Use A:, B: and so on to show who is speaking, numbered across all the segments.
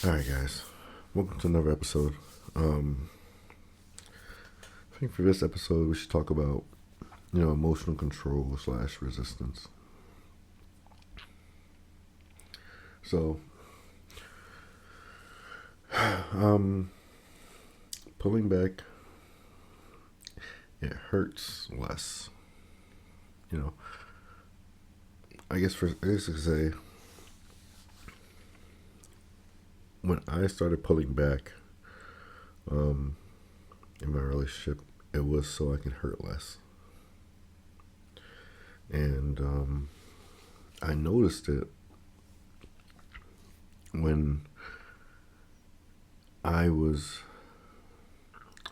A: Alright, guys. Welcome to another episode. I think for this episode, we should talk about, emotional control slash resistance. So, um, pulling back, it hurts less. You know, I guess I could say, when I started pulling back, um, in my relationship, it was so I can hurt less. And I noticed it when I was,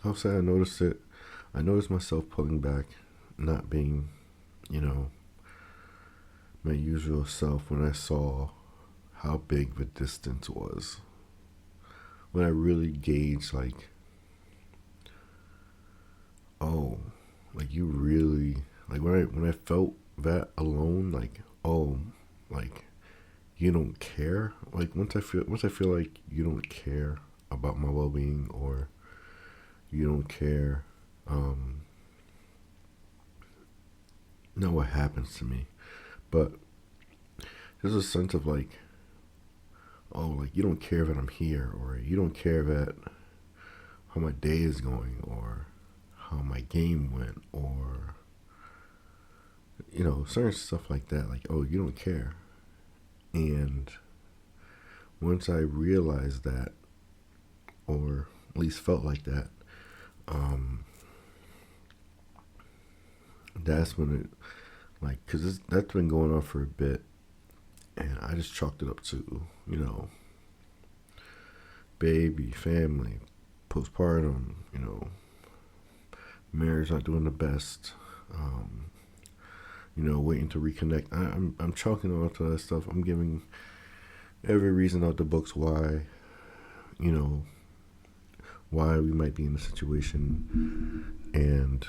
A: I'll say I noticed it. I noticed myself pulling back, not being, you know, my usual self when I saw how big the distance was. When I really gauged, like, oh, like you really, like when I felt that alone, like, oh, like you don't care. Like once I feel like you don't care about my well being, or you don't care, um, not what happens to me, but there's a sense of like, oh, like you don't care that I'm here, or you don't care that how my day is going, or how my game went, or certain stuff like that. Like, oh, you don't care. And once I realized that, or at least felt like that, um, that's when it, like, because that's been going on for a bit, and I just chalked it up to, baby, family, postpartum, marriage not doing the best, waiting to reconnect. I'm chalking all to that stuff. I'm giving every reason out the books why, you know, why we might be in a situation. And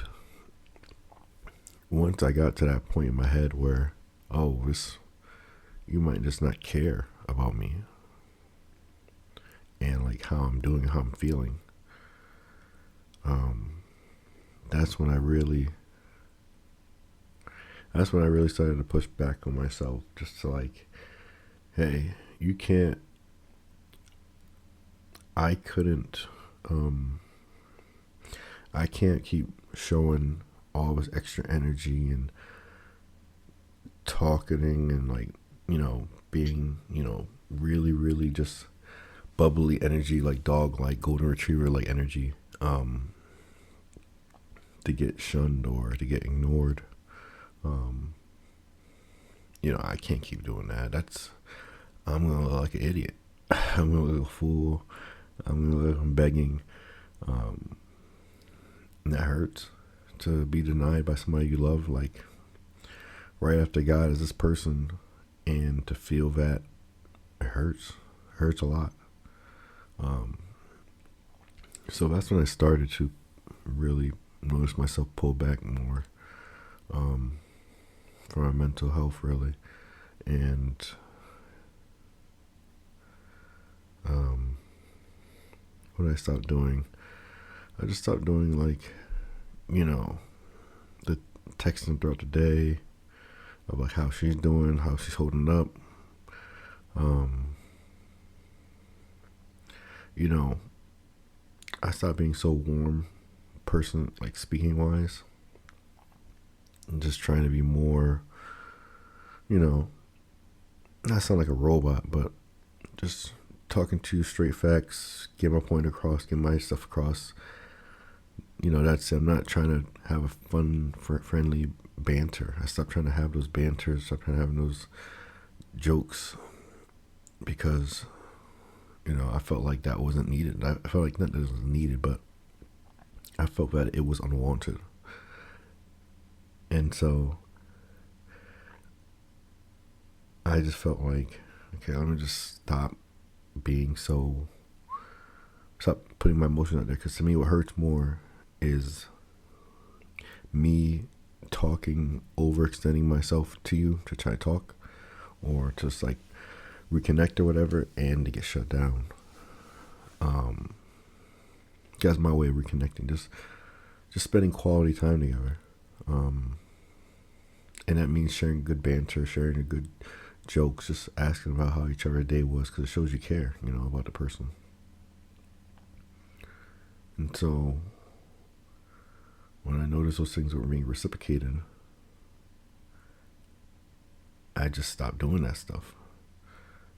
A: once I got to that point in my head where, oh, you might just not care about me and like how I'm doing, how I'm feeling. Um, that's when I really, started to push back on myself, just to like, hey, you can't, I couldn't, um, I can't keep showing all this extra energy and talking and like, being, really, really just bubbly energy, like dog, like golden retriever, like energy, to get shunned or to get ignored. Um, I can't keep doing that. I'm gonna look like an idiot. I'm gonna look like a fool. I'm gonna look like I'm begging. Um, and that hurts to be denied by somebody you love, like right after God is this person, and to feel that it hurts a lot. Um, so that's when I started to really notice myself pull back more, um, for my mental health, really. And um, what I stopped doing, I just stopped doing like, the texting throughout the day of like how she's doing, how she's holding up. Um, you know, I stopped being so warm person, like speaking wise, and just trying to be more, you know, not sound like a robot, but just talking to you straight facts, get my point across, get my stuff across. That's it. I'm not trying to have a fun, friendly banter. I stopped trying to have those banters, stopped trying to have those jokes because, I felt like that wasn't needed. I felt like not that it was needed, but I felt that it was unwanted. And so I just felt like, okay, let me just being so, stop putting my emotions out there. Because to me, what hurts more is me talking, overextending myself to you to try to talk, or just like reconnect or whatever, and to get shut down. That's my way of reconnecting. Just spending quality time together. And that means sharing good banter, sharing a good jokes, just asking about how each other's day was, because it shows you care, about the person. And so when I noticed those things were being reciprocated, I just stopped doing that stuff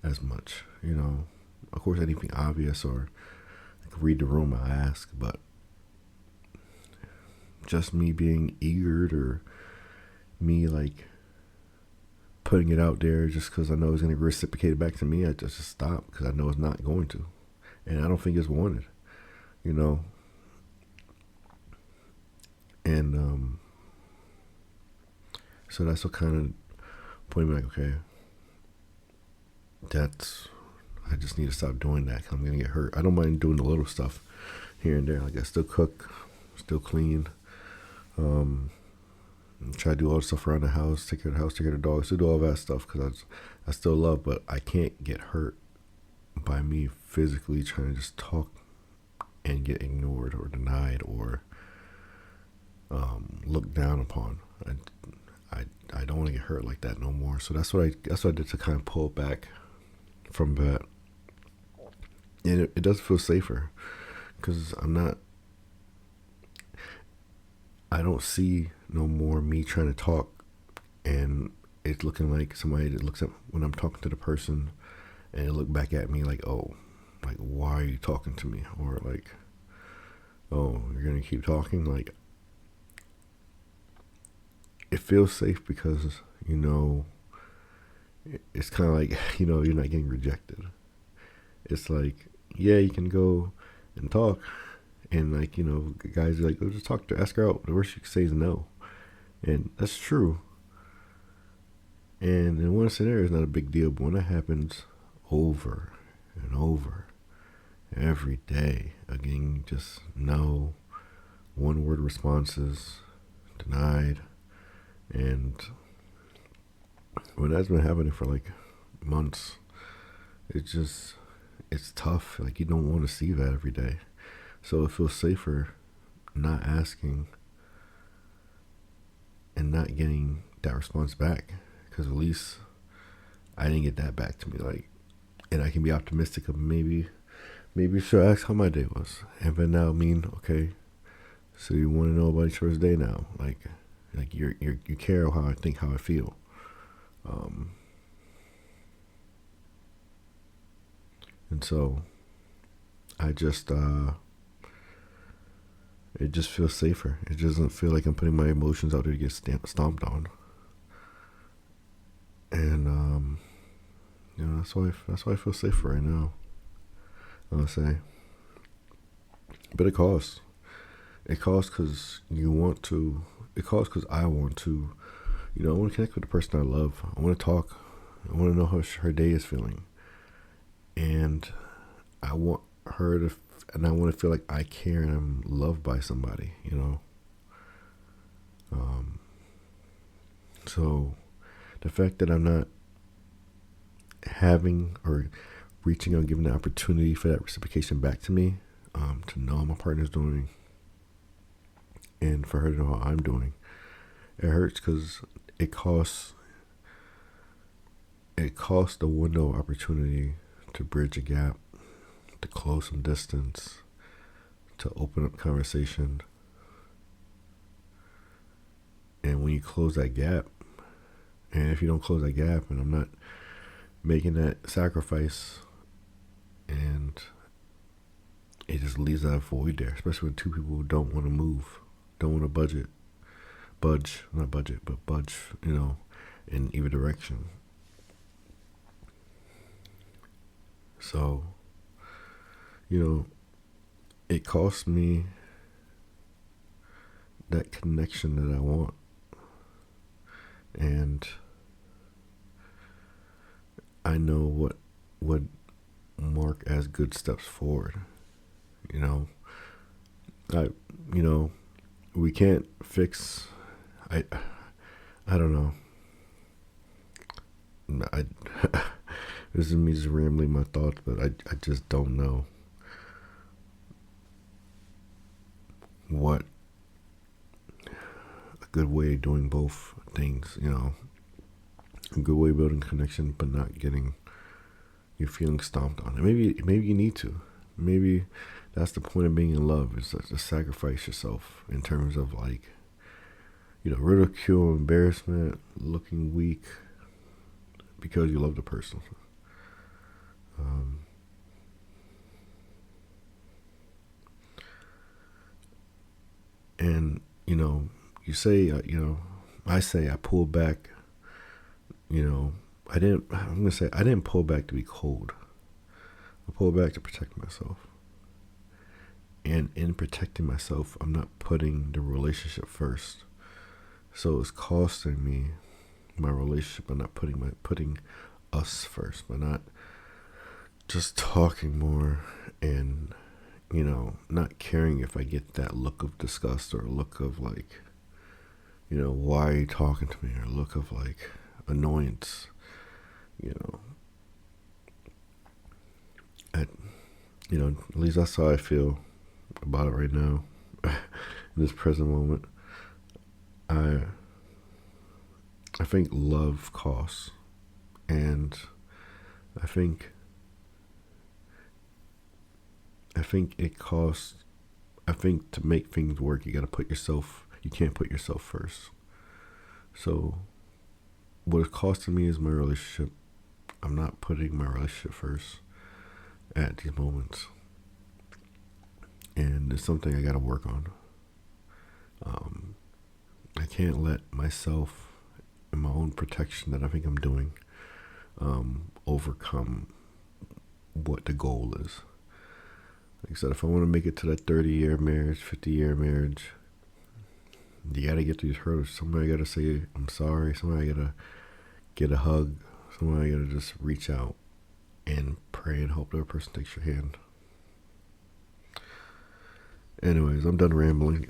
A: as much. Of course, anything obvious or I could read the room, I ask, but just me being eager or me like putting it out there just because I know it's going to be reciprocated back to me, I just stop because I know it's not going to. And I don't think it's wanted, And so that's what kind of put me like, okay, I just need to stop doing that because I'm going to get hurt. I don't mind doing the little stuff here and there. Like I still cook, still clean, try to do all the stuff around the house, take care of the house, take care of the dogs, still do all that stuff because I still love, but I can't get hurt by me physically trying to just talk and get ignored or denied or looked down upon. I don't want to get hurt like that no more. So that's what I did to kind of pull back from that, and it does feel safer because I don't see no more me trying to talk and it's looking like somebody that looks at when I'm talking to the person and they look back at me like, oh, like, why are you talking to me? Or like, oh, you're going to keep talking? Like, it feels safe because, it's kind of like, you're not getting rejected. It's like, yeah, you can go and talk. And like, guys are like, oh, just talk to her, ask her out. The worst you can say is no. And that's true. And in one scenario, it's not a big deal. But when that happens over and over, every day, again, just no, one word responses, denied. And when that's been happening for like months, it's tough. Like, you don't want to see that every day. So it feels safer not asking and not getting that response back, because at least I didn't get that back to me. Like, and I can be optimistic of maybe she'll ask how my day was, and then that'll mean, okay, so you want to know about each other's day now, like you care how I think, how I feel. And so I just it just feels safer. It doesn't feel like I'm putting my emotions out there to get stomped on. And that's why I feel safer right now, I'll say. But it costs. It costs because you want to. It costs because I want to. I want to connect with the person I love. I want to talk. I want to know how her day is feeling. And I want her to, and I want to feel like I care and I'm loved by somebody, So the fact that I'm not having or reaching out, giving the opportunity for that reciprocation back to me, to know how my partner's doing and for her to know how I'm doing, it hurts because it costs the window of opportunity to bridge a gap, to close some distance, to open up conversation. And when you close that gap, and if you don't close that gap, and I'm not making that sacrifice, and it just leaves that void there, especially when two people don't want to move, don't want to budge, in either direction. So, it costs me that connection that I want. And I know what would mark as good steps forward. We can't fix. I don't know. This is me just rambling my thoughts, but I just don't know what a good way of doing both things, a good way of building connection, but not getting your feelings stomped on. And maybe you need to. Maybe that's the point of being in love, is to sacrifice yourself in terms of like, ridicule, embarrassment, looking weak, because you love the person. And you say, I say I pulled back. I didn't. I'm gonna say I didn't pull back to be cold. I pulled back to protect myself. And in protecting myself, I'm not putting the relationship first. So it's costing me my relationship. I'm not putting us first, but not just talking more and not caring if I get that look of disgust or a look of like, why are you talking to me, or a look of like annoyance, at at least that's how I feel about it right now. In this present moment, I I think love costs, and I think I think it costs. I think to make things work, you gotta put yourself. You can't put yourself first. So what it's costing me is my relationship. I'm not putting my relationship first at these moments, and it's something I gotta work on. Um, I can't let myself and my own protection that I think I'm doing overcome what the goal is. Like I said, if I want to make it to that 30-year marriage, 50-year marriage, you gotta get these hurdles. Somebody gotta say I'm sorry. Somebody gotta get a hug. Somebody gotta just reach out and pray and hope the other person takes your hand. Anyways, I'm done rambling.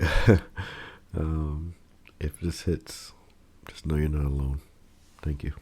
A: um, if this hits, just know you're not alone. Thank you.